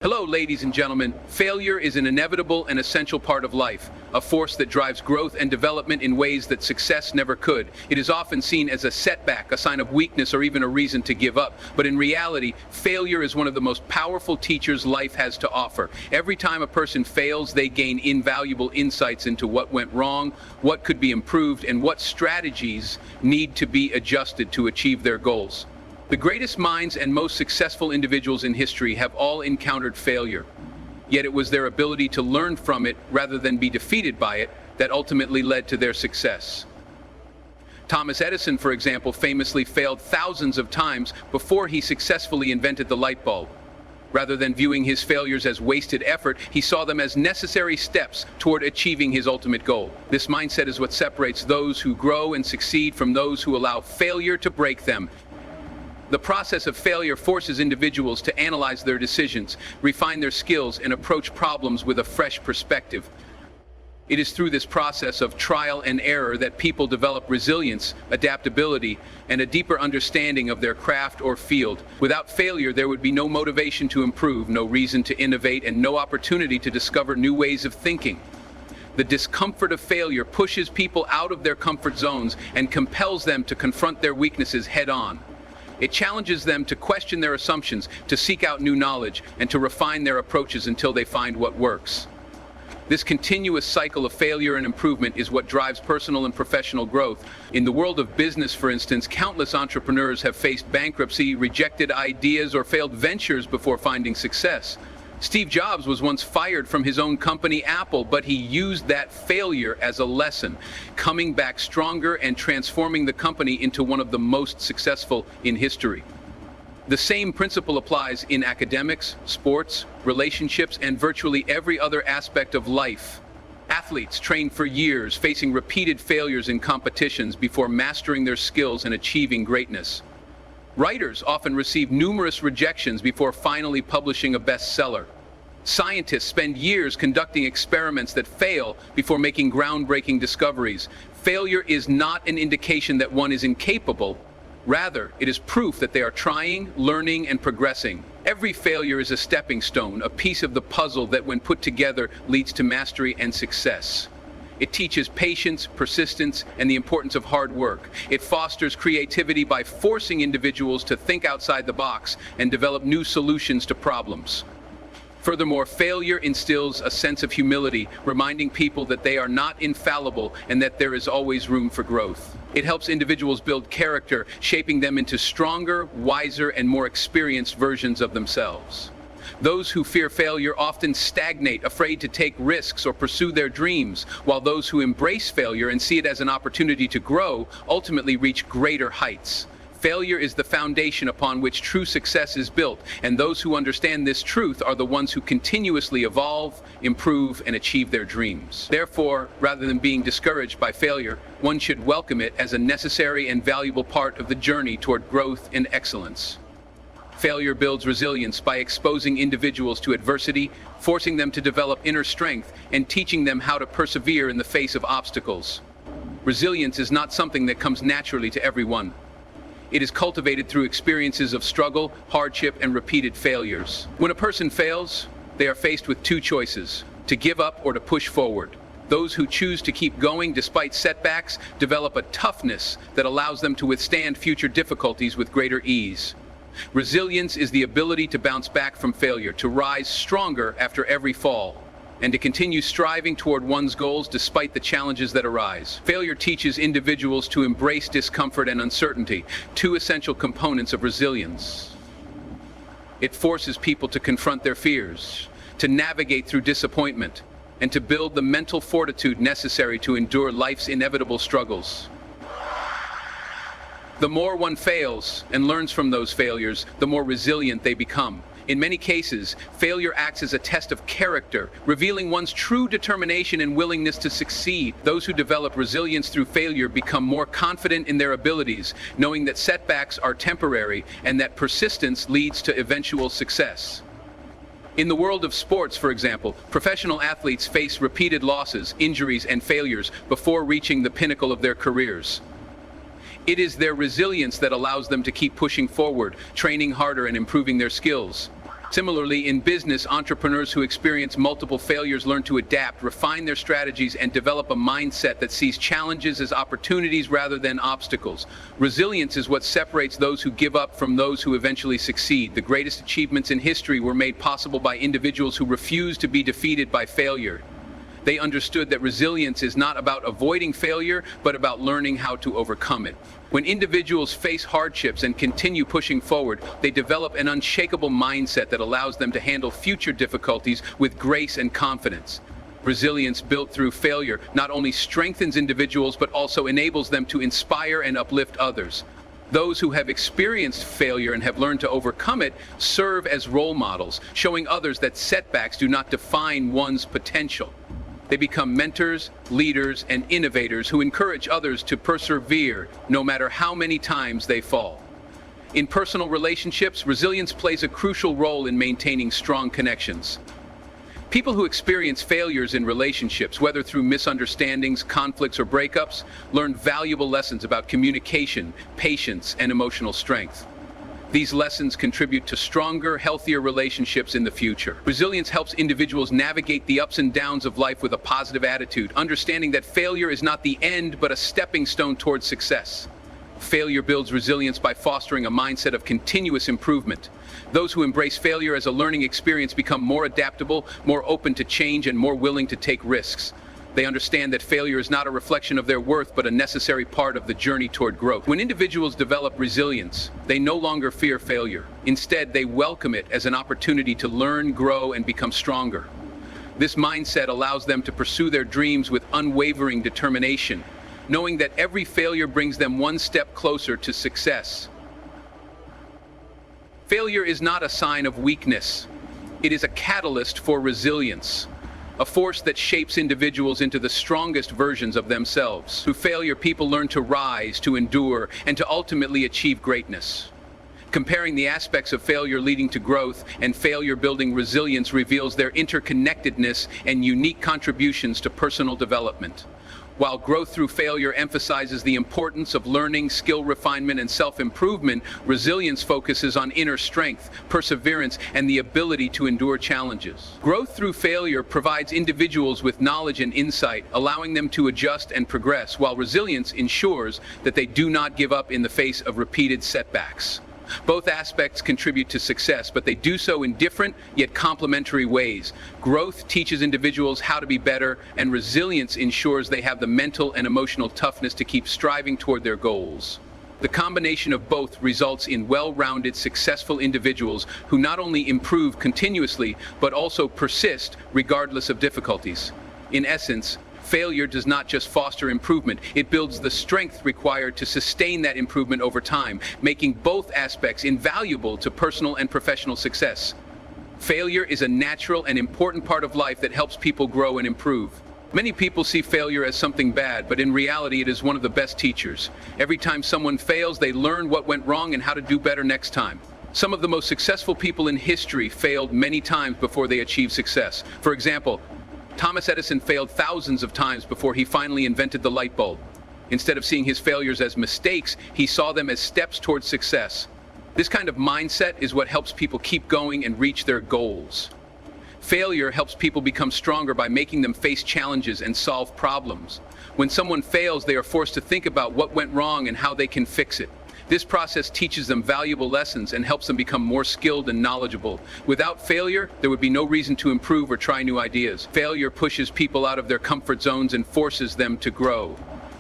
Hello, ladies and gentlemen. Failure is an inevitable and essential part of life, a force that drives growth and development in ways that success never could. It is often seen as a setback, a sign of weakness, or even a reason to give up. But in reality, failure is one of the most powerful teachers life has to offer. Every time a person fails, they gain invaluable insights into what went wrong, what could be improved, and what strategies need to be adjusted to achieve their goals. The greatest minds and most successful individuals in history have all encountered failure. Yet it was their ability to learn from it rather than be defeated by it that ultimately led to their success. Thomas Edison, for example, famously failed thousands of times before he successfully invented the light bulb. Rather than viewing his failures as wasted effort, he saw them as necessary steps toward achieving his ultimate goal. This mindset is what separates those who grow and succeed from those who allow failure to break them. The process of failure forces individuals to analyze their decisions, refine their skills, and approach problems with a fresh perspective. It is through this process of trial and error that people develop resilience, adaptability, and a deeper understanding of their craft or field. Without failure, there would be no motivation to improve, no reason to innovate, and no opportunity to discover new ways of thinking. The discomfort of failure pushes people out of their comfort zones and compels them to confront their weaknesses head-on. It challenges them to question their assumptions, to seek out new knowledge, and to refine their approaches until they find what works. This continuous cycle of failure and improvement is what drives personal and professional growth. In the world of business, for instance, countless entrepreneurs have faced bankruptcy, rejected ideas, or failed ventures before finding success. Steve Jobs was once fired from his own company, Apple, but he used that failure as a lesson, coming back stronger and transforming the company into one of the most successful in history. The same principle applies in academics, sports, relationships, and virtually every other aspect of life. Athletes train for years, facing repeated failures in competitions before mastering their skills and achieving greatness. Writers often receive numerous rejections before finally publishing a bestseller. Scientists spend years conducting experiments that fail before making groundbreaking discoveries. Failure is not an indication that one is incapable. Rather, it is proof that they are trying, learning, and progressing. Every failure is a stepping stone, a piece of the puzzle that, when put together, leads to mastery and success. It teaches patience, persistence, and the importance of hard work. It fosters creativity by forcing individuals to think outside the box and develop new solutions to problems. Furthermore, failure instills a sense of humility, reminding people that they are not infallible and that there is always room for growth. It helps individuals build character, shaping them into stronger, wiser, and more experienced versions of themselves. Those who fear failure often stagnate, afraid to take risks or pursue their dreams, while those who embrace failure and see it as an opportunity to grow ultimately reach greater heights. Failure is the foundation upon which true success is built, and those who understand this truth are the ones who continuously evolve, improve, and achieve their dreams. Therefore, rather than being discouraged by failure, one should welcome it as a necessary and valuable part of the journey toward growth and excellence. Failure builds resilience by exposing individuals to adversity, forcing them to develop inner strength, and teaching them how to persevere in the face of obstacles. Resilience is not something that comes naturally to everyone. It is cultivated through experiences of struggle, hardship, and repeated failures. When a person fails, they are faced with two choices: to give up or to push forward. Those who choose to keep going despite setbacks develop a toughness that allows them to withstand future difficulties with greater ease. Resilience is the ability to bounce back from failure, to rise stronger after every fall, and to continue striving toward one's goals despite the challenges that arise. Failure teaches individuals to embrace discomfort and uncertainty, two essential components of resilience. It forces people to confront their fears, to navigate through disappointment, and to build the mental fortitude necessary to endure life's inevitable struggles. The more one fails and learns from those failures, the more resilient they become. In many cases, failure acts as a test of character, revealing one's true determination and willingness to succeed. Those who develop resilience through failure become more confident in their abilities, knowing that setbacks are temporary and that persistence leads to eventual success. In the world of sports, for example, professional athletes face repeated losses, injuries, and failures before reaching the pinnacle of their careers. It is their resilience that allows them to keep pushing forward, training harder, and improving their skills. Similarly, in business, entrepreneurs who experience multiple failures learn to adapt, refine their strategies, and develop a mindset that sees challenges as opportunities rather than obstacles. Resilience is what separates those who give up from those who eventually succeed. The greatest achievements in history were made possible by individuals who refused to be defeated by failure. They understood that resilience is not about avoiding failure, but about learning how to overcome it. When individuals face hardships and continue pushing forward, they develop an unshakable mindset that allows them to handle future difficulties with grace and confidence. Resilience built through failure not only strengthens individuals, but also enables them to inspire and uplift others. Those who have experienced failure and have learned to overcome it serve as role models, showing others that setbacks do not define one's potential. They become mentors, leaders, and innovators who encourage others to persevere no matter how many times they fall. In personal relationships, resilience plays a crucial role in maintaining strong connections. People who experience failures in relationships, whether through misunderstandings, conflicts, or breakups, learn valuable lessons about communication, patience, and emotional strength. These lessons contribute to stronger, healthier relationships in the future. Resilience helps individuals navigate the ups and downs of life with a positive attitude, understanding that failure is not the end, but a stepping stone towards success. Failure builds resilience by fostering a mindset of continuous improvement. Those who embrace failure as a learning experience become more adaptable, more open to change, and more willing to take risks. They understand that failure is not a reflection of their worth, but a necessary part of the journey toward growth. When individuals develop resilience, they no longer fear failure. Instead, they welcome it as an opportunity to learn, grow, and become stronger. This mindset allows them to pursue their dreams with unwavering determination, knowing that every failure brings them one step closer to success. Failure is not a sign of weakness. It is a catalyst for resilience, a force that shapes individuals into the strongest versions of themselves. Through failure, people learn to rise, to endure, and to ultimately achieve greatness. Comparing the aspects of failure leading to growth and failure building resilience reveals their interconnectedness and unique contributions to personal development. While growth through failure emphasizes the importance of learning, skill refinement, and self-improvement, resilience focuses on inner strength, perseverance, and the ability to endure challenges. Growth through failure provides individuals with knowledge and insight, allowing them to adjust and progress, while resilience ensures that they do not give up in the face of repeated setbacks. Both aspects contribute to success, but they do so in different yet complementary ways. Growth teaches individuals how to be better, and resilience ensures they have the mental and emotional toughness to keep striving toward their goals. The combination of both results in well-rounded, successful individuals who not only improve continuously, but also persist regardless of difficulties. In essence, failure does not just foster improvement, it builds the strength required to sustain that improvement over time, making both aspects invaluable to personal and professional success. Failure is a natural and important part of life that helps people grow and improve. Many people see failure as something bad, but in reality it is one of the best teachers. Every time someone fails, they learn what went wrong and how to do better next time. Some of the most successful people in history failed many times before they achieved success. For example, Thomas Edison failed thousands of times before he finally invented the light bulb. Instead of seeing his failures as mistakes, he saw them as steps towards success. This kind of mindset is what helps people keep going and reach their goals. Failure helps people become stronger by making them face challenges and solve problems. When someone fails, they are forced to think about what went wrong and how they can fix it. This process teaches them valuable lessons and helps them become more skilled and knowledgeable. Without failure, there would be no reason to improve or try new ideas. Failure pushes people out of their comfort zones and forces them to grow.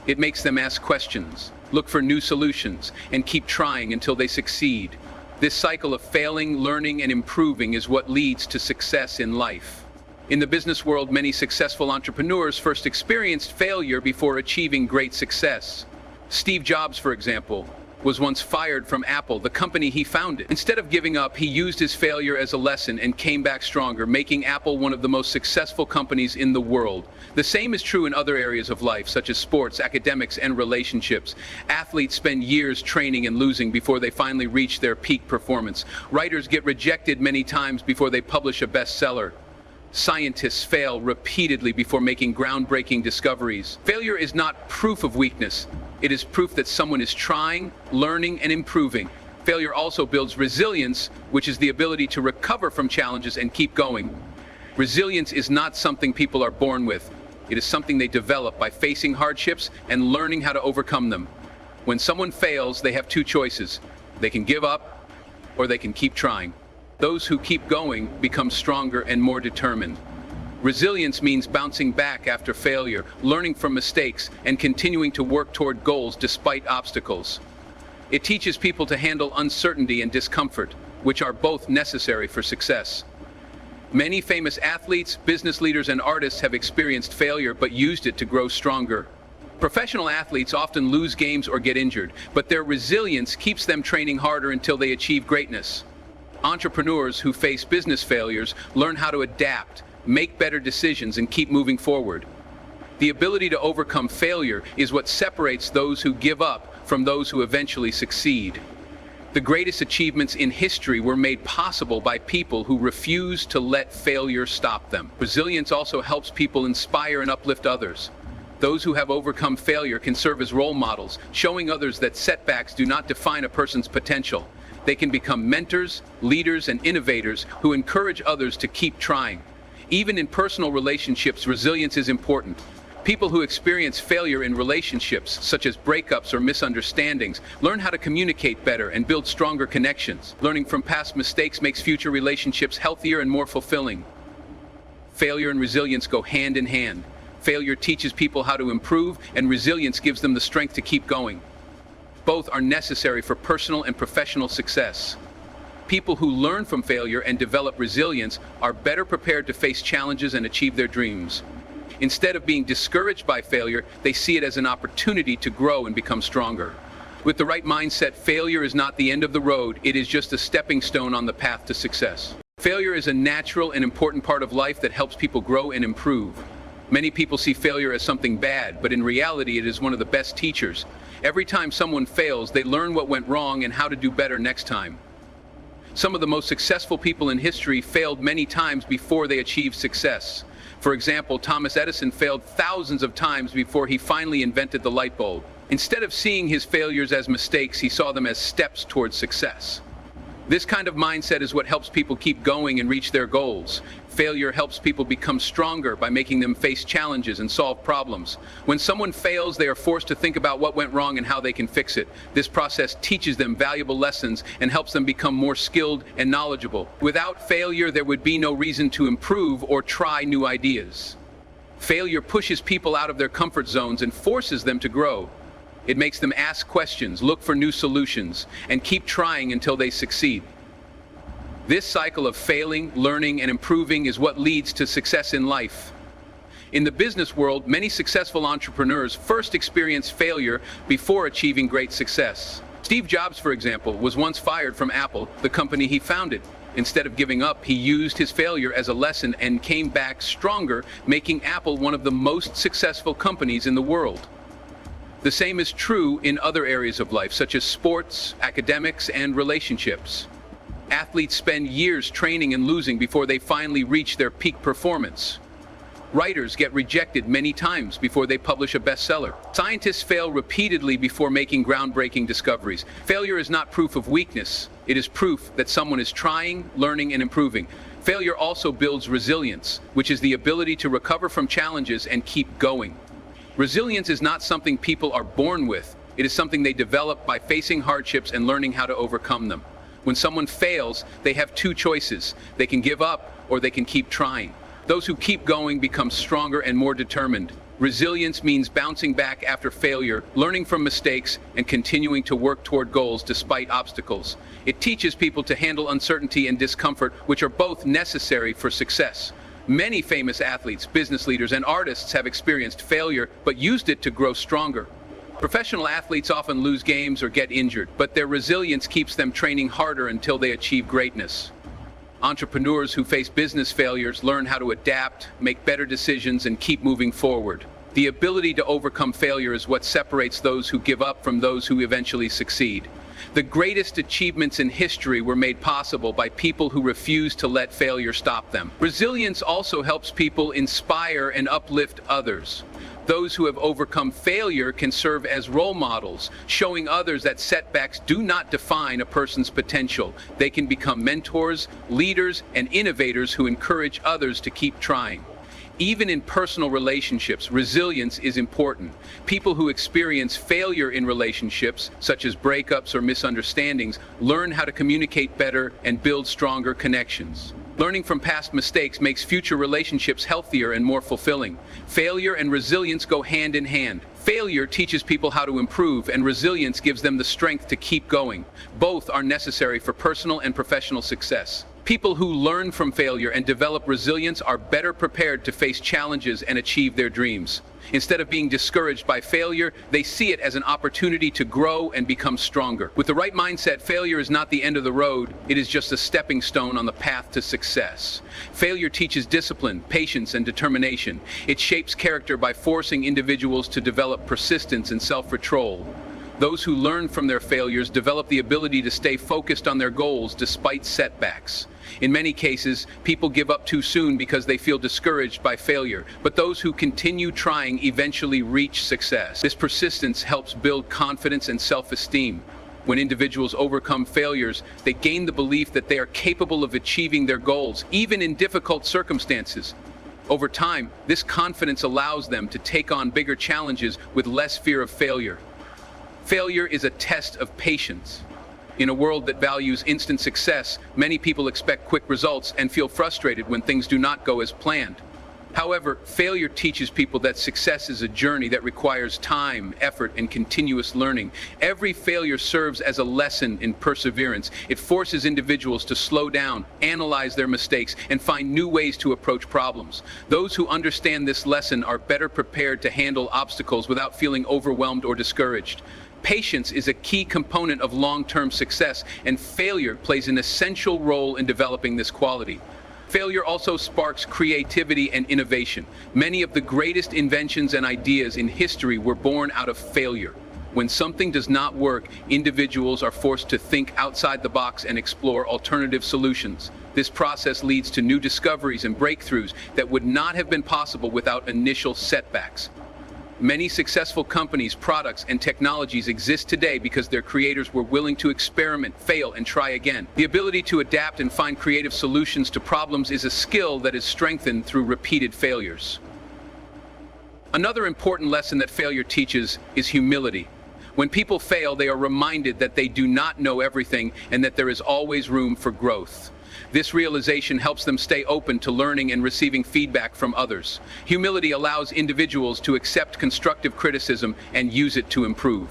It makes them ask questions, look for new solutions, and keep trying until they succeed. This cycle of failing, learning, and improving is what leads to success in life. In the business world, many successful entrepreneurs first experienced failure before achieving great success. Steve Jobs, for example, was once fired from Apple, the company he founded. Instead of giving up, he used his failure as a lesson and came back stronger, making Apple one of the most successful companies in the world. The same is true in other areas of life, such as sports, academics, and relationships. Athletes spend years training and losing before they finally reach their peak performance. Writers get rejected many times before they publish a bestseller. Scientists fail repeatedly before making groundbreaking discoveries. Failure is not proof of weakness. It is proof that someone is trying, learning, and improving. Failure also builds resilience, which is the ability to recover from challenges and keep going. Resilience is not something people are born with. It is something they develop by facing hardships and learning how to overcome them. When someone fails, they have two choices. They can give up, or they can keep trying. Those who keep going become stronger and more determined. Resilience means bouncing back after failure, learning from mistakes, and continuing to work toward goals despite obstacles. It teaches people to handle uncertainty and discomfort, which are both necessary for success. Many famous athletes, business leaders, and artists have experienced failure but used it to grow stronger. Professional athletes often lose games or get injured, but their resilience keeps them training harder until they achieve greatness. Entrepreneurs who face business failures learn how to adapt, make better decisions, and keep moving forward. The ability to overcome failure is what separates those who give up from those who eventually succeed. The greatest achievements in history were made possible by people who refuse to let failure stop them. Resilience also helps people inspire and uplift others. Those who have overcome failure can serve as role models, showing others that setbacks do not define a person's potential. They can become mentors, leaders, and innovators who encourage others to keep trying. Even in personal relationships, resilience is important. People who experience failure in relationships, such as breakups or misunderstandings, learn how to communicate better and build stronger connections. Learning from past mistakes makes future relationships healthier and more fulfilling. Failure and resilience go hand in hand. Failure teaches people how to improve, and resilience gives them the strength to keep going. Both are necessary for personal and professional success. People who learn from failure and develop resilience are better prepared to face challenges and achieve their dreams. Instead of being discouraged by failure, they see it as an opportunity to grow and become stronger. With the right mindset, failure is not the end of the road, it is just a stepping stone on the path to success. Failure is a natural and important part of life that helps people grow and improve. Many people see failure as something bad, but in reality it is one of the best teachers. Every time someone fails, they learn what went wrong and how to do better next time. Some of the most successful people in history failed many times before they achieved success. For example, Thomas Edison failed thousands of times before he finally invented the light bulb. Instead of seeing his failures as mistakes, he saw them as steps towards success. This kind of mindset is what helps people keep going and reach their goals. Failure helps people become stronger by making them face challenges and solve problems. When someone fails, they are forced to think about what went wrong and how they can fix it. This process teaches them valuable lessons and helps them become more skilled and knowledgeable. Without failure, there would be no reason to improve or try new ideas. Failure pushes people out of their comfort zones and forces them to grow. It makes them ask questions, look for new solutions, and keep trying until they succeed. This cycle of failing, learning, and improving is what leads to success in life. In the business world, many successful entrepreneurs first experience failure before achieving great success. Steve Jobs, for example, was once fired from Apple, the company he founded. Instead of giving up, he used his failure as a lesson and came back stronger, making Apple one of the most successful companies in the world. The same is true in other areas of life, such as sports, academics, and relationships. Athletes spend years training and losing before they finally reach their peak performance. Writers get rejected many times before they publish a bestseller. Scientists fail repeatedly before making groundbreaking discoveries. Failure is not proof of weakness. It is proof that someone is trying, learning, and improving. Failure also builds resilience, which is the ability to recover from challenges and keep going. Resilience is not something people are born with. It is something they develop by facing hardships and learning how to overcome them. When someone fails, they have two choices. They can give up or they can keep trying. Those who keep going become stronger and more determined. Resilience means bouncing back after failure, learning from mistakes, and continuing to work toward goals despite obstacles. It teaches people to handle uncertainty and discomfort, which are both necessary for success. Many famous athletes, business leaders, and artists have experienced failure but used it to grow stronger. Professional athletes often lose games or get injured, but their resilience keeps them training harder until they achieve greatness. Entrepreneurs who face business failures learn how to adapt, make better decisions, and keep moving forward. The ability to overcome failure is what separates those who give up from those who eventually succeed. The greatest achievements in history were made possible by people who refuse to let failure stop them. Resilience also helps people inspire and uplift others. Those who have overcome failure can serve as role models, showing others that setbacks do not define a person's potential. They can become mentors, leaders, and innovators who encourage others to keep trying. Even in personal relationships, resilience is important. People who experience failure in relationships, such as breakups or misunderstandings, learn how to communicate better and build stronger connections. Learning from past mistakes makes future relationships healthier and more fulfilling. Failure and resilience go hand in hand. Failure teaches people how to improve, and resilience gives them the strength to keep going. Both are necessary for personal and professional success. People who learn from failure and develop resilience are better prepared to face challenges and achieve their dreams. Instead of being discouraged by failure, they see it as an opportunity to grow and become stronger. With the right mindset, failure is not the end of the road, it is just a stepping stone on the path to success. Failure teaches discipline, patience, and determination. It shapes character by forcing individuals to develop persistence and self-control. Those who learn from their failures develop the ability to stay focused on their goals despite setbacks. In many cases, people give up too soon because they feel discouraged by failure, but those who continue trying eventually reach success. This persistence helps build confidence and self-esteem. When individuals overcome failures, they gain the belief that they are capable of achieving their goals, even in difficult circumstances. Over time, this confidence allows them to take on bigger challenges with less fear of failure. Failure is a test of patience. In a world that values instant success, many people expect quick results and feel frustrated when things do not go as planned. However, failure teaches people that success is a journey that requires time, effort, and continuous learning. Every failure serves as a lesson in perseverance. It forces individuals to slow down, analyze their mistakes, and find new ways to approach problems. Those who understand this lesson are better prepared to handle obstacles without feeling overwhelmed or discouraged. Patience is a key component of long-term success, and failure plays an essential role in developing this quality. Failure also sparks creativity and innovation. Many of the greatest inventions and ideas in history were born out of failure. When something does not work, individuals are forced to think outside the box and explore alternative solutions. This process leads to new discoveries and breakthroughs that would not have been possible without initial setbacks. Many successful companies, products, and technologies exist today because their creators were willing to experiment, fail, and try again. The ability to adapt and find creative solutions to problems is a skill that is strengthened through repeated failures. Another important lesson that failure teaches is humility. When people fail, they are reminded that they do not know everything and that there is always room for growth. This realization helps them stay open to learning and receiving feedback from others. Humility allows individuals to accept constructive criticism and use it to improve.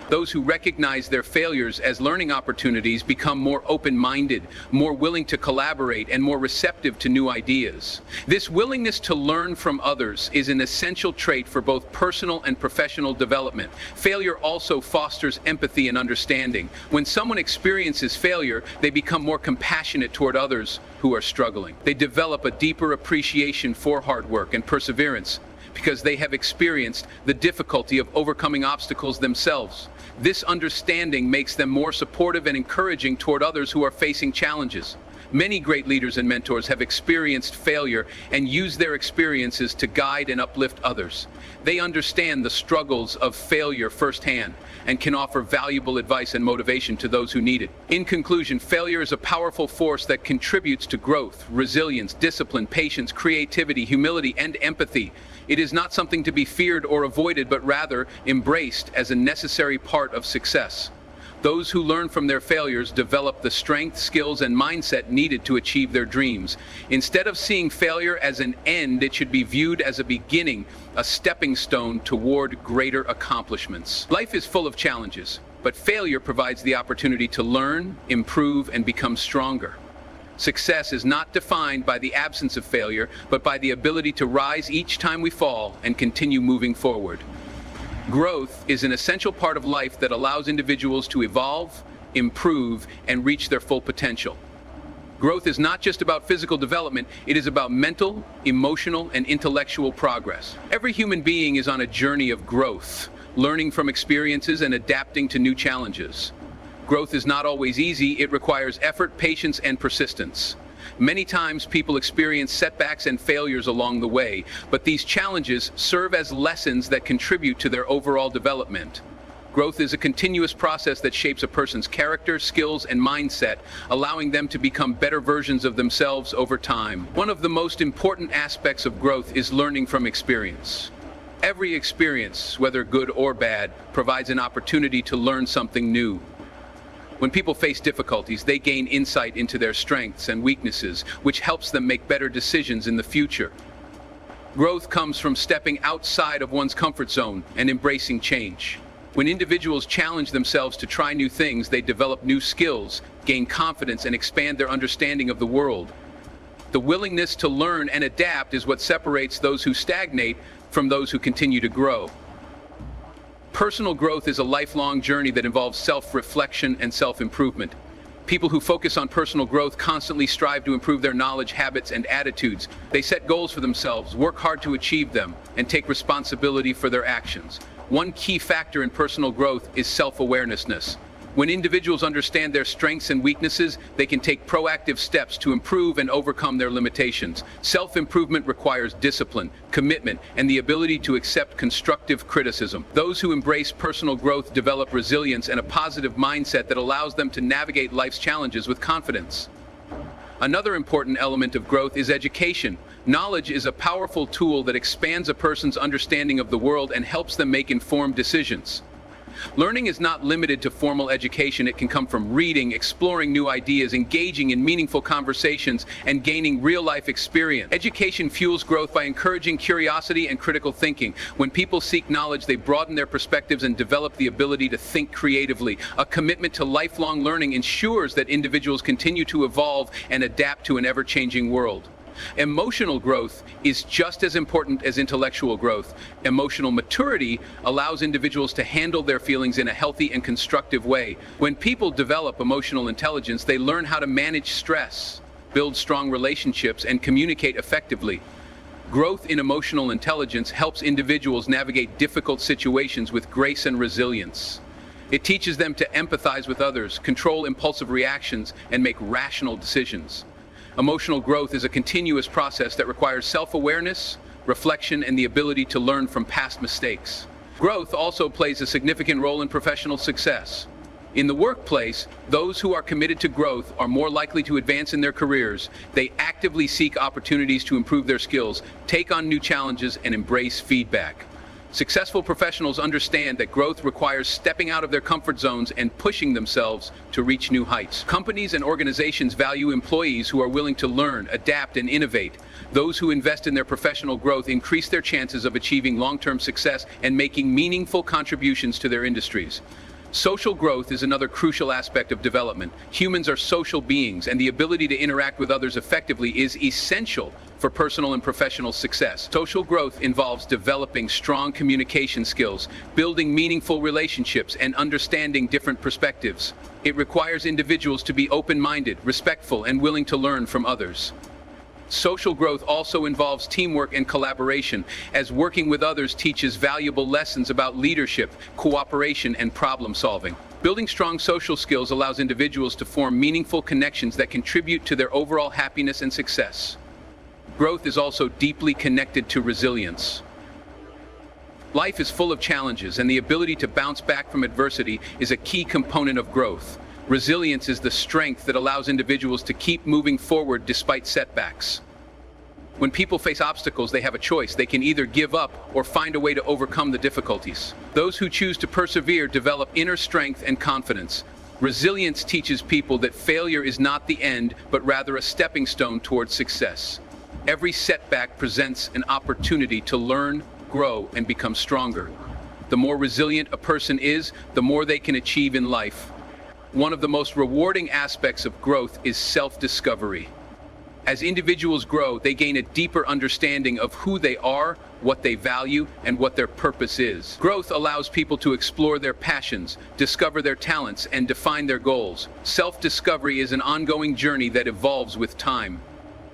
Those who recognize their failures as learning opportunities become more open-minded, more willing to collaborate, and more receptive to new ideas. This willingness to learn from others is an essential trait for both personal and professional development. Failure also fosters empathy and understanding. When someone experiences failure, they become more compassionate toward others who are struggling. They develop a deeper appreciation for hard work and perseverance, because they have experienced the difficulty of overcoming obstacles themselves. This understanding makes them more supportive and encouraging toward others who are facing challenges. Many great leaders and mentors have experienced failure and use their experiences to guide and uplift others. They understand the struggles of failure firsthand and can offer valuable advice and motivation to those who need it. In conclusion, failure is a powerful force that contributes to growth, resilience, discipline, patience, creativity, humility, and empathy. It is not something to be feared or avoided, but rather embraced as a necessary part of success. Those who learn from their failures develop the strength, skills, and mindset needed to achieve their dreams. Instead of seeing failure as an end, it should be viewed as a beginning, a stepping stone toward greater accomplishments. Life is full of challenges, but failure provides the opportunity to learn, improve, and become stronger. Success is not defined by the absence of failure, but by the ability to rise each time we fall and continue moving forward. Growth is an essential part of life that allows individuals to evolve, improve, and reach their full potential. Growth is not just about physical development, it is about mental, emotional, and intellectual progress. Every human being is on a journey of growth, learning from experiences and adapting to new challenges. Growth is not always easy, it requires effort, patience, and persistence. Many times people experience setbacks and failures along the way, but these challenges serve as lessons that contribute to their overall development. Growth is a continuous process that shapes a person's character, skills, and mindset, allowing them to become better versions of themselves over time. One of the most important aspects of growth is learning from experience. Every experience, whether good or bad, provides an opportunity to learn something new. When people face difficulties, they gain insight into their strengths and weaknesses, which helps them make better decisions in the future. Growth comes from stepping outside of one's comfort zone and embracing change. When individuals challenge themselves to try new things, they develop new skills, gain confidence, and expand their understanding of the world. The willingness to learn and adapt is what separates those who stagnate from those who continue to grow. Personal growth is a lifelong journey that involves self-reflection and self-improvement. People who focus on personal growth constantly strive to improve their knowledge, habits, and attitudes. They set goals for themselves, work hard to achieve them, and take responsibility for their actions. One key factor in personal growth is self-awareness. When individuals understand their strengths and weaknesses, they can take proactive steps to improve and overcome their limitations. Self-improvement requires discipline, commitment, and the ability to accept constructive criticism. Those who embrace personal growth develop resilience and a positive mindset that allows them to navigate life's challenges with confidence. Another important element of growth is education. Knowledge is a powerful tool that expands a person's understanding of the world and helps them make informed decisions. Learning is not limited to formal education. It can come from reading, exploring new ideas, engaging in meaningful conversations, and gaining real-life experience. Education fuels growth by encouraging curiosity and critical thinking. When people seek knowledge, they broaden their perspectives and develop the ability to think creatively. A commitment to lifelong learning ensures that individuals continue to evolve and adapt to an ever-changing world. Emotional growth is just as important as intellectual growth. Emotional maturity allows individuals to handle their feelings in a healthy and constructive way. When people develop emotional intelligence, they learn how to manage stress, build strong relationships, and communicate effectively. Growth in emotional intelligence helps individuals navigate difficult situations with grace and resilience. It teaches them to empathize with others, control impulsive reactions, and make rational decisions. Emotional growth is a continuous process that requires self-awareness, reflection, and the ability to learn from past mistakes. Growth also plays a significant role in professional success. In the workplace, those who are committed to growth are more likely to advance in their careers. They actively seek opportunities to improve their skills, take on new challenges, and embrace feedback. Successful professionals understand that growth requires stepping out of their comfort zones and pushing themselves to reach new heights. Companies and organizations value employees who are willing to learn, adapt, and innovate. Those who invest in their professional growth increase their chances of achieving long-term success and making meaningful contributions to their industries. Social growth is another crucial aspect of development. Humans are social beings, and the ability to interact with others effectively is essential for personal and professional success. Social growth involves developing strong communication skills, building meaningful relationships, and understanding different perspectives. It requires individuals to be open-minded, respectful, and willing to learn from others. Social growth also involves teamwork and collaboration, as working with others teaches valuable lessons about leadership, cooperation, and problem solving. Building strong social skills allows individuals to form meaningful connections that contribute to their overall happiness and success. Growth is also deeply connected to resilience. Life is full of challenges, and the ability to bounce back from adversity is a key component of growth. Resilience is the strength that allows individuals to keep moving forward despite setbacks. When people face obstacles, they have a choice. They can either give up or find a way to overcome the difficulties. Those who choose to persevere develop inner strength and confidence. Resilience teaches people that failure is not the end, but rather a stepping stone towards success. Every setback presents an opportunity to learn, grow, and become stronger. The more resilient a person is, the more they can achieve in life. One of the most rewarding aspects of growth is self-discovery. As individuals grow, they gain a deeper understanding of who they are, what they value, and what their purpose is. Growth allows people to explore their passions, discover their talents, and define their goals. Self-discovery is an ongoing journey that evolves with time.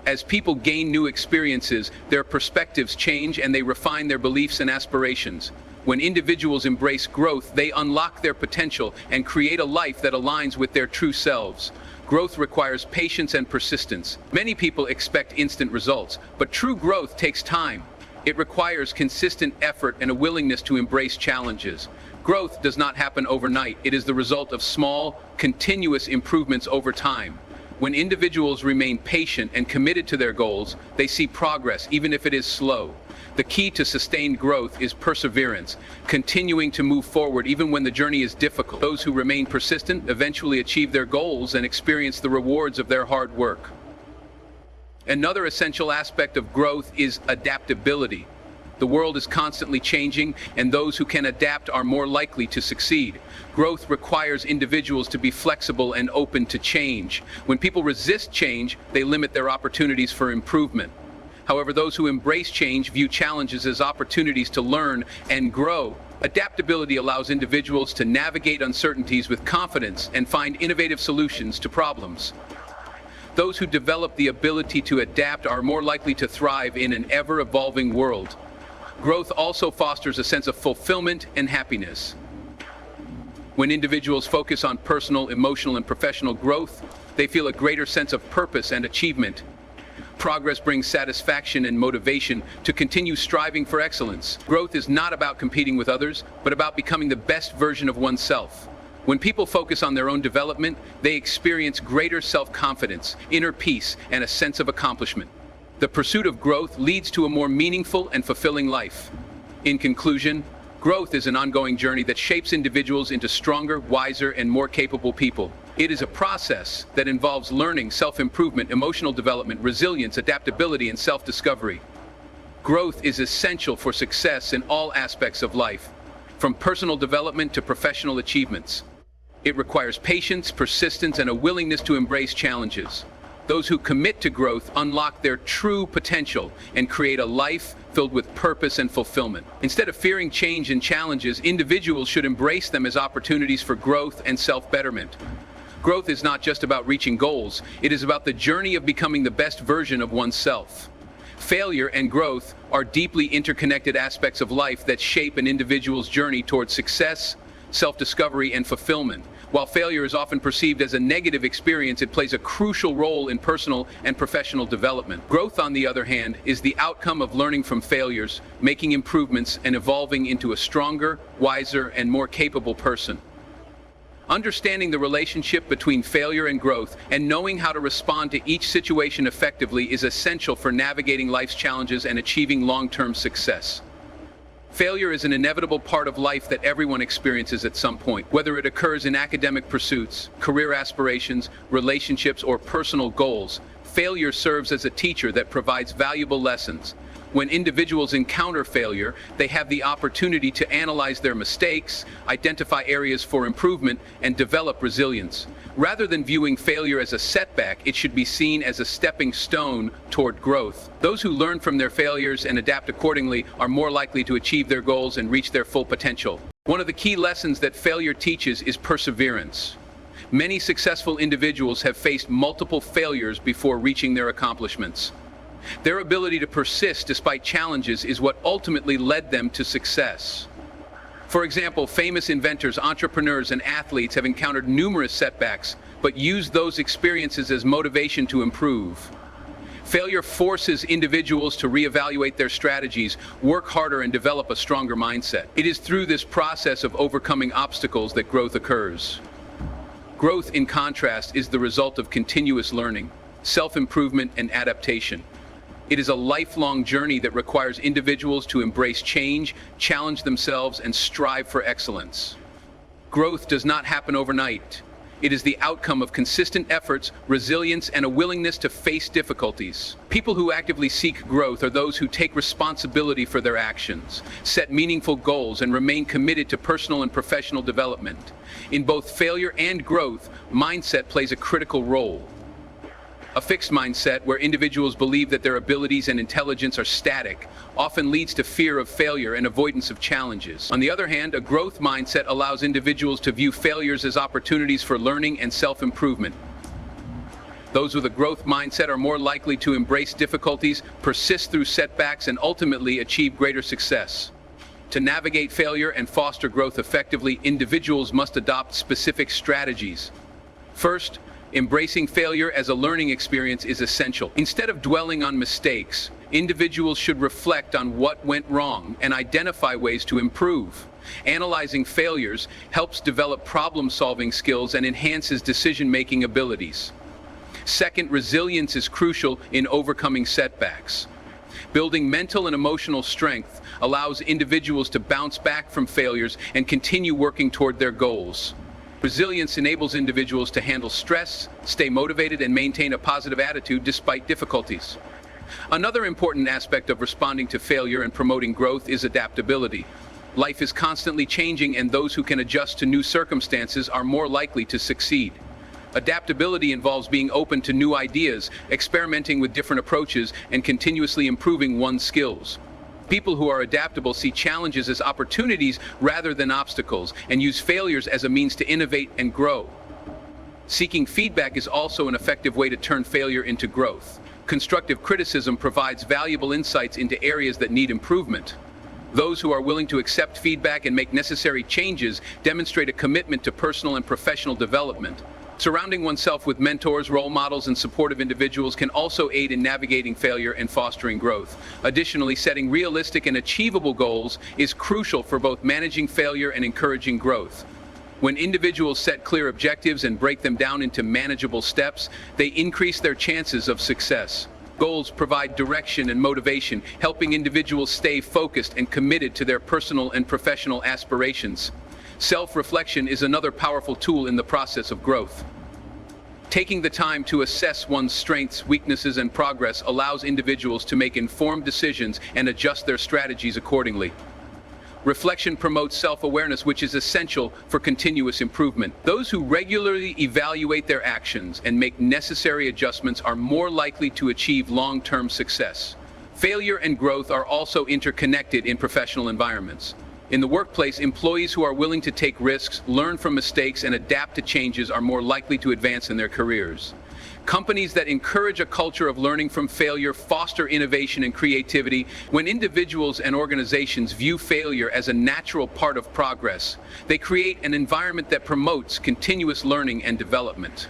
As people gain new experiences, their perspectives change and they refine their beliefs and aspirations. When individuals embrace growth, they unlock their potential and create a life that aligns with their true selves. Growth requires patience and persistence. Many people expect instant results, but true growth takes time. It requires consistent effort and a willingness to embrace challenges. Growth does not happen overnight. It is the result of small, continuous improvements over time. When individuals remain patient and committed to their goals, they see progress, even if it is slow. The key to sustained growth is perseverance, continuing to move forward even when the journey is difficult. Those who remain persistent eventually achieve their goals and experience the rewards of their hard work. Another essential aspect of growth is adaptability. The world is constantly changing, and those who can adapt are more likely to succeed. Growth requires individuals to be flexible and open to change. When people resist change, they limit their opportunities for improvement. However, those who embrace change view challenges as opportunities to learn and grow. Adaptability allows individuals to navigate uncertainties with confidence and find innovative solutions to problems. Those who develop the ability to adapt are more likely to thrive in an ever-evolving world. Growth also fosters a sense of fulfillment and happiness. When individuals focus on personal, emotional, and professional growth, they feel a greater sense of purpose and achievement. Progress brings satisfaction and motivation to continue striving for excellence. Growth is not about competing with others, but about becoming the best version of oneself. When people focus on their own development, they experience greater self-confidence, inner peace, and a sense of accomplishment. The pursuit of growth leads to a more meaningful and fulfilling life. In conclusion, growth is an ongoing journey that shapes individuals into stronger, wiser, and more capable people. It is a process that involves learning, self-improvement, emotional development, resilience, adaptability, and self-discovery. Growth is essential for success in all aspects of life, from personal development to professional achievements. It requires patience, persistence, and a willingness to embrace challenges. Those who commit to growth unlock their true potential and create a life filled with purpose and fulfillment. Instead of fearing change and challenges, individuals should embrace them as opportunities for growth and self-betterment. Growth is not just about reaching goals, it is about the journey of becoming the best version of oneself. Failure and growth are deeply interconnected aspects of life that shape an individual's journey towards success, self-discovery, and fulfillment. While failure is often perceived as a negative experience, it plays a crucial role in personal and professional development. Growth, on the other hand, is the outcome of learning from failures, making improvements, and evolving into a stronger, wiser, and more capable person. Understanding the relationship between failure and growth and knowing how to respond to each situation effectively is essential for navigating life's challenges and achieving long-term success. Failure is an inevitable part of life that everyone experiences at some point. Whether it occurs in academic pursuits, career aspirations, relationships, or personal goals, failure serves as a teacher that provides valuable lessons. When individuals encounter failure, they have the opportunity to analyze their mistakes, identify areas for improvement, and develop resilience. Rather than viewing failure as a setback, it should be seen as a stepping stone toward growth. Those who learn from their failures and adapt accordingly are more likely to achieve their goals and reach their full potential. One of the key lessons that failure teaches is perseverance. Many successful individuals have faced multiple failures before reaching their accomplishments. Their ability to persist despite challenges is what ultimately led them to success. For example, famous inventors, entrepreneurs, and athletes have encountered numerous setbacks, but used those experiences as motivation to improve. Failure forces individuals to reevaluate their strategies, work harder, and develop a stronger mindset. It is through this process of overcoming obstacles that growth occurs. Growth, in contrast, is the result of continuous learning, self-improvement, and adaptation. It is a lifelong journey that requires individuals to embrace change, challenge themselves, and strive for excellence. Growth does not happen overnight. It is the outcome of consistent efforts, resilience, and a willingness to face difficulties. People who actively seek growth are those who take responsibility for their actions, set meaningful goals, and remain committed to personal and professional development. In both failure and growth, mindset plays a critical role. A fixed mindset, where individuals believe that their abilities and intelligence are static, often leads to fear of failure and avoidance of challenges. On the other hand, a growth mindset allows individuals to view failures as opportunities for learning and self-improvement. Those with a growth mindset are more likely to embrace difficulties, persist through setbacks, and ultimately achieve greater success. To navigate failure and foster growth effectively, individuals must adopt specific strategies. First, Embracing failure as a learning experience is essential. Instead of dwelling on mistakes, individuals should reflect on what went wrong and identify ways to improve. Analyzing failures helps develop problem-solving skills and enhances decision-making abilities. Second, resilience is crucial in overcoming setbacks. Building mental and emotional strength allows individuals to bounce back from failures and continue working toward their goals. Resilience enables individuals to handle stress, stay motivated, and maintain a positive attitude despite difficulties. Another important aspect of responding to failure and promoting growth is adaptability. Life is constantly changing, and those who can adjust to new circumstances are more likely to succeed. Adaptability involves being open to new ideas, experimenting with different approaches, and continuously improving one's skills. People who are adaptable see challenges as opportunities rather than obstacles, and use failures as a means to innovate and grow. Seeking feedback is also an effective way to turn failure into growth. Constructive criticism provides valuable insights into areas that need improvement. Those who are willing to accept feedback and make necessary changes demonstrate a commitment to personal and professional development. Surrounding oneself with mentors, role models, and supportive individuals can also aid in navigating failure and fostering growth. Additionally, setting realistic and achievable goals is crucial for both managing failure and encouraging growth. When individuals set clear objectives and break them down into manageable steps, they increase their chances of success. Goals provide direction and motivation, helping individuals stay focused and committed to their personal and professional aspirations. Self-reflection is another powerful tool in the process of growth. Taking the time to assess one's strengths, weaknesses, and progress allows individuals to make informed decisions and adjust their strategies accordingly. Reflection promotes self-awareness, which is essential for continuous improvement. Those who regularly evaluate their actions and make necessary adjustments are more likely to achieve long-term success. Failure and growth are also interconnected in professional environments. In the workplace, employees who are willing to take risks, learn from mistakes, and adapt to changes are more likely to advance in their careers. Companies that encourage a culture of learning from failure foster innovation and creativity. When individuals and organizations view failure as a natural part of progress, they create an environment that promotes continuous learning and development.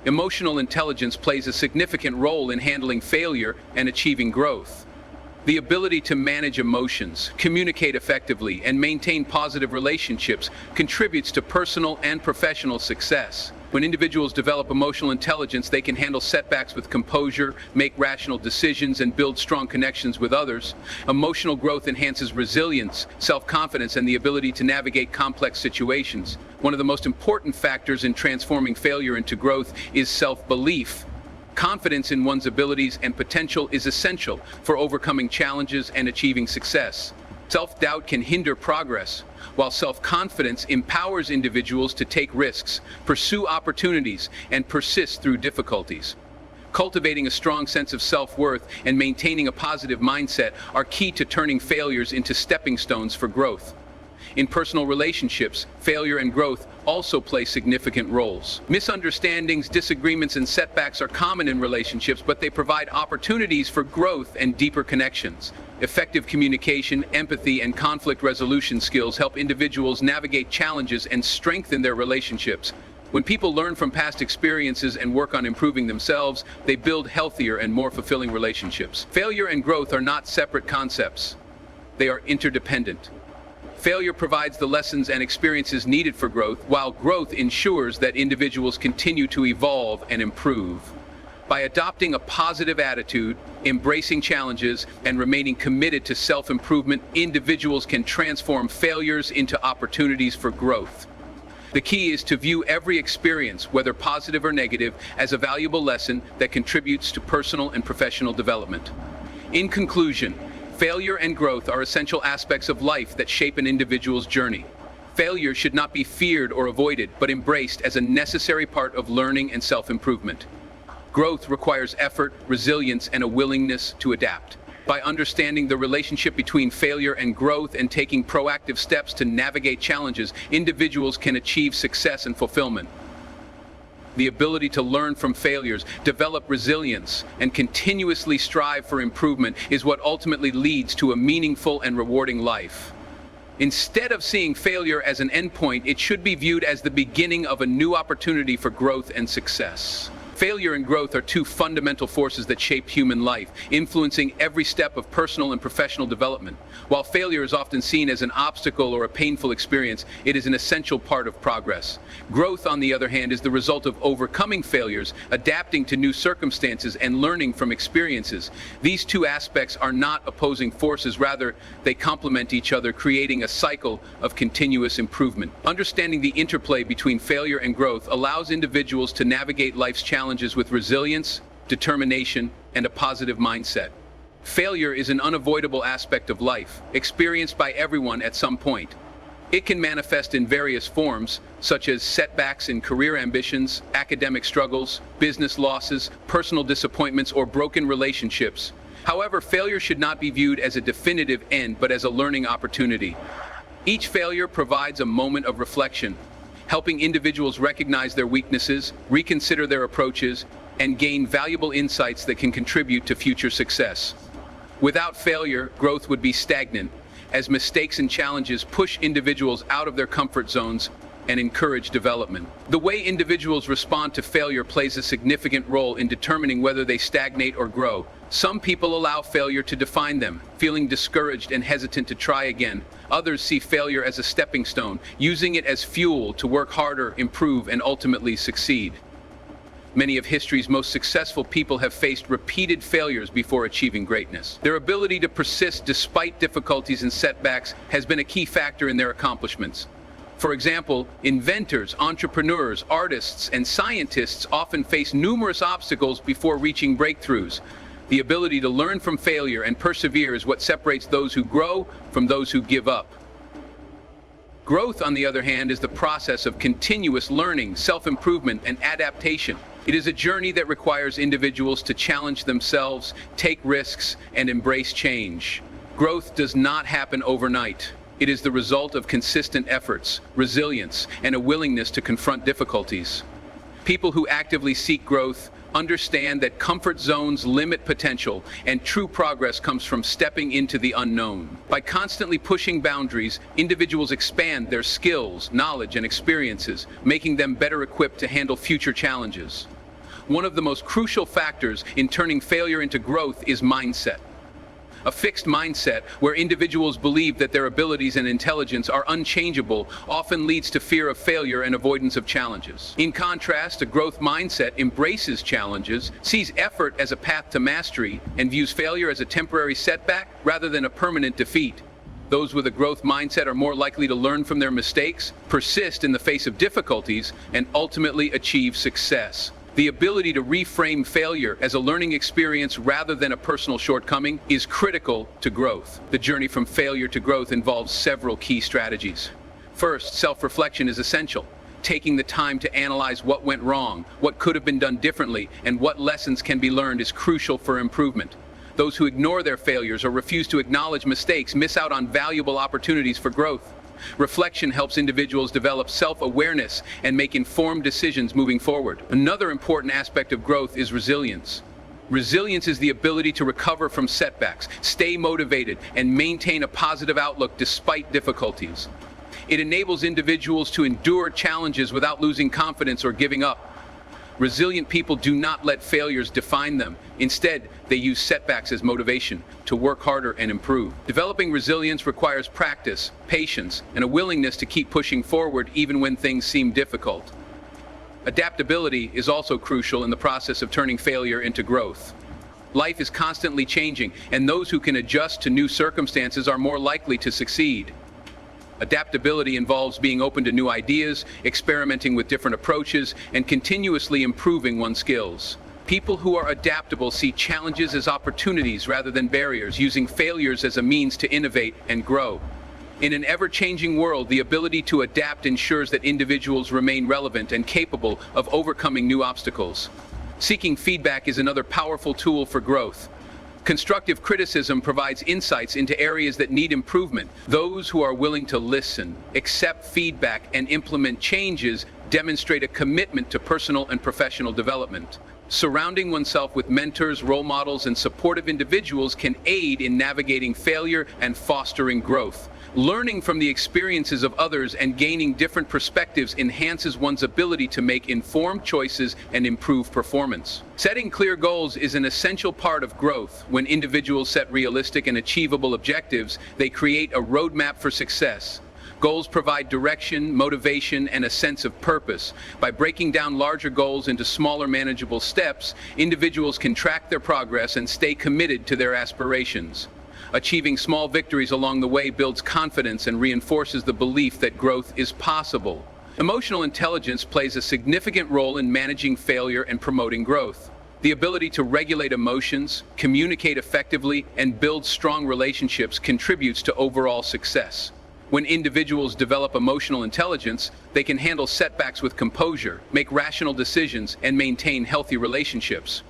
Emotional intelligence plays a significant role in handling failure and achieving growth. The ability to manage emotions, communicate effectively, and maintain positive relationships contributes to personal and professional success. When individuals develop emotional intelligence, they can handle setbacks with composure, make rational decisions, and build strong connections with others. Emotional growth enhances resilience, self-confidence, and the ability to navigate complex situations. One of the most important factors in transforming failure into growth is self-belief. Confidence in one's abilities and potential is essential for overcoming challenges and achieving success. Self-doubt can hinder progress, while self-confidence empowers individuals to take risks, pursue opportunities, and persist through difficulties. Cultivating a strong sense of self-worth and maintaining a positive mindset are key to turning failures into stepping stones for growth. In personal relationships, failure and growth also play significant roles. Misunderstandings, disagreements, and setbacks are common in relationships, but they provide opportunities for growth and deeper connections. Effective communication, empathy, and conflict resolution skills help individuals navigate challenges and strengthen their relationships. When people learn from past experiences and work on improving themselves, they build healthier and more fulfilling relationships. Failure and growth are not separate concepts. They are interdependent. Failure provides the lessons and experiences needed for growth, while growth ensures that individuals continue to evolve and improve. By adopting a positive attitude, embracing challenges, and remaining committed to self-improvement, individuals can transform failures into opportunities for growth. The key is to view every experience, whether positive or negative, as a valuable lesson that contributes to personal and professional development. In conclusion, failure and growth are essential aspects of life that shape an individual's journey. Failure should not be feared or avoided, but embraced as a necessary part of learning and self-improvement. Growth requires effort, resilience, and a willingness to adapt. By understanding the relationship between failure and growth and taking proactive steps to navigate challenges, individuals can achieve success and fulfillment. The ability to learn from failures, develop resilience, and continuously strive for improvement is what ultimately leads to a meaningful and rewarding life. Instead of seeing failure as an endpoint, it should be viewed as the beginning of a new opportunity for growth and success. Failure and growth are two fundamental forces that shape human life, influencing every step of personal and professional development. While failure is often seen as an obstacle or a painful experience, it is an essential part of progress. Growth, on the other hand, is the result of overcoming failures, adapting to new circumstances, and learning from experiences. These two aspects are not opposing forces, rather, they complement each other, creating a cycle of continuous improvement. Understanding the interplay between failure and growth allows individuals to navigate life's challenges with resilience, determination, and a positive mindset. Failure is an unavoidable aspect of life, experienced by everyone at some point. It can manifest in various forms, such as setbacks in career ambitions, academic struggles, business losses, personal disappointments, or broken relationships. However, failure should not be viewed as a definitive end, but as a learning opportunity. Each failure provides a moment of reflection, helping individuals recognize their weaknesses, reconsider their approaches, and gain valuable insights that can contribute to future success. Without failure, growth would be stagnant, as mistakes and challenges push individuals out of their comfort zones and encourage development. The way individuals respond to failure plays a significant role in determining whether they stagnate or grow. Some people allow failure to define them, feeling discouraged and hesitant to try again. Others see failure as a stepping stone, using it as fuel to work harder, improve, and ultimately succeed. Many of history's most successful people have faced repeated failures before achieving greatness. Their ability to persist despite difficulties and setbacks has been a key factor in their accomplishments. For example, inventors, entrepreneurs, artists, and scientists often face numerous obstacles before reaching breakthroughs. The ability to learn from failure and persevere is what separates those who grow from those who give up. Growth, on the other hand, is the process of continuous learning, self-improvement, and adaptation. It is a journey that requires individuals to challenge themselves, take risks, and embrace change. Growth does not happen overnight. It is the result of consistent efforts, resilience, and a willingness to confront difficulties. People who actively seek growth understand that comfort zones limit potential, and true progress comes from stepping into the unknown. By constantly pushing boundaries, individuals expand their skills, knowledge, and experiences, making them better equipped to handle future challenges. One of the most crucial factors in turning failure into growth is mindset. A fixed mindset, where individuals believe that their abilities and intelligence are unchangeable, often leads to fear of failure and avoidance of challenges. In contrast, a growth mindset embraces challenges, sees effort as a path to mastery, and views failure as a temporary setback rather than a permanent defeat. Those with a growth mindset are more likely to learn from their mistakes, persist in the face of difficulties, and ultimately achieve success. The ability to reframe failure as a learning experience rather than a personal shortcoming is critical to growth. The journey from failure to growth involves several key strategies. First, self-reflection is essential. Taking the time to analyze what went wrong, what could have been done differently, and what lessons can be learned is crucial for improvement. Those who ignore their failures or refuse to acknowledge mistakes miss out on valuable opportunities for growth. Reflection helps individuals develop self-awareness and make informed decisions moving forward. Another important aspect of growth is resilience. Resilience is the ability to recover from setbacks, stay motivated, and maintain a positive outlook despite difficulties. It enables individuals to endure challenges without losing confidence or giving up. Resilient people do not let failures define them. Instead, they use setbacks as motivation to work harder and improve. Developing resilience requires practice, patience, and a willingness to keep pushing forward even when things seem difficult. Adaptability is also crucial in the process of turning failure into growth. Life is constantly changing, and those who can adjust to new circumstances are more likely to succeed. Adaptability involves being open to new ideas, experimenting with different approaches, and continuously improving one's skills. People who are adaptable see challenges as opportunities rather than barriers, using failures as a means to innovate and grow. In an ever-changing world, the ability to adapt ensures that individuals remain relevant and capable of overcoming new obstacles. Seeking feedback is another powerful tool for growth. Constructive criticism provides insights into areas that need improvement. Those who are willing to listen, accept feedback, and implement changes demonstrate a commitment to personal and professional development. Surrounding oneself with mentors, role models, and supportive individuals can aid in navigating failure and fostering growth. Learning from the experiences of others and gaining different perspectives enhances one's ability to make informed choices and improve performance. Setting clear goals is an essential part of growth. When individuals set realistic and achievable objectives, they create a roadmap for success. Goals provide direction, motivation, and a sense of purpose. By breaking down larger goals into smaller, manageable steps, individuals can track their progress and stay committed to their aspirations. Achieving small victories along the way builds confidence and reinforces the belief that growth is possible. Emotional intelligence plays a significant role in managing failure and promoting growth. The ability to regulate emotions, communicate effectively, and build strong relationships contributes to overall success. When individuals develop emotional intelligence, they can handle setbacks with composure, make rational decisions, and maintain healthy relationships.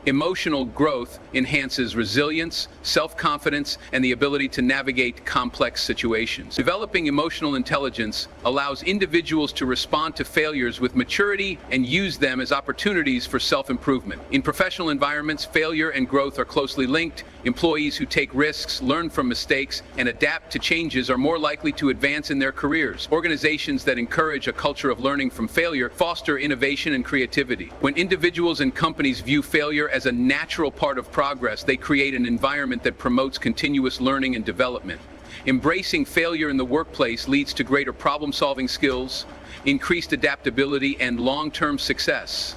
Emotional growth enhances resilience, self-confidence, and the ability to navigate complex situations. Developing emotional intelligence allows individuals to respond to failures with maturity and use them as opportunities for self-improvement. In professional environments, failure and growth are closely linked. Employees who take risks, learn from mistakes, and adapt to changes are more likely to advance in their careers. Organizations that encourage a culture of learning from failure foster innovation and creativity. When individuals and companies view failure as a natural part of progress, they create an environment that promotes continuous learning and development. Embracing failure in the workplace leads to greater problem-solving skills, increased adaptability, and long-term success.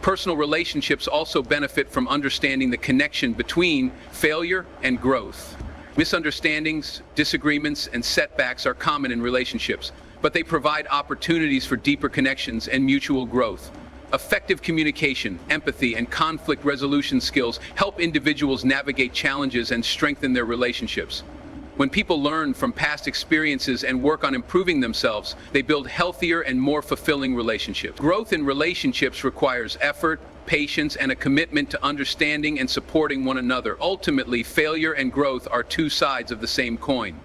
Personal relationships also benefit from understanding the connection between failure and growth. Misunderstandings, disagreements, and setbacks are common in relationships, but they provide opportunities for deeper connections and mutual growth. Effective communication, empathy, and conflict resolution skills help individuals navigate challenges and strengthen their relationships. When people learn from past experiences and work on improving themselves, they build healthier and more fulfilling relationships. Growth in relationships requires effort, patience, and a commitment to understanding and supporting one another. Ultimately, failure and growth are two sides of the same coin.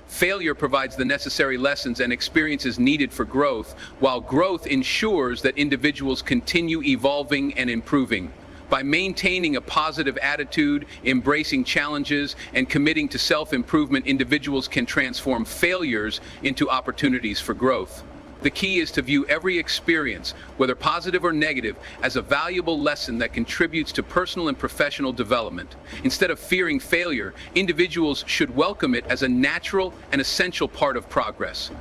Failure provides the necessary lessons and experiences needed for growth, while growth ensures that individuals continue evolving and improving. By maintaining a positive attitude, embracing challenges, and committing to self-improvement, individuals can transform failures into opportunities for growth. The key is to view every experience, whether positive or negative, as a valuable lesson that contributes to personal and professional development. Instead of fearing failure, individuals should welcome it as a natural and essential part of progress.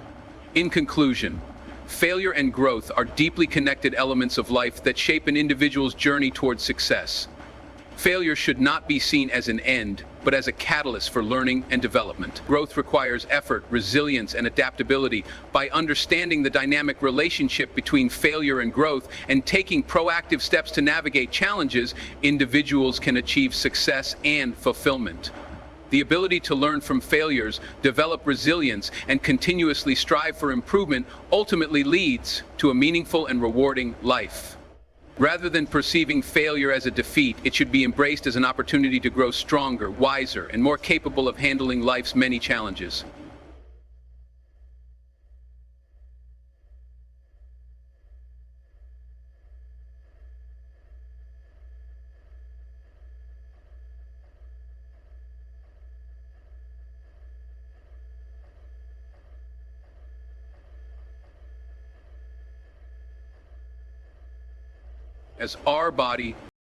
In conclusion, failure and growth are deeply connected elements of life that shape an individual's journey towards success. Failure should not be seen as an end, but as a catalyst for learning and development. Growth requires effort, resilience, and adaptability. By understanding the dynamic relationship between failure and growth and taking proactive steps to navigate challenges, individuals can achieve success and fulfillment. The ability to learn from failures, develop resilience, and continuously strive for improvement ultimately leads to a meaningful and rewarding life. Rather than perceiving failure as a defeat, it should be embraced as an opportunity to grow stronger, wiser, and more capable of handling life's many challenges. As our body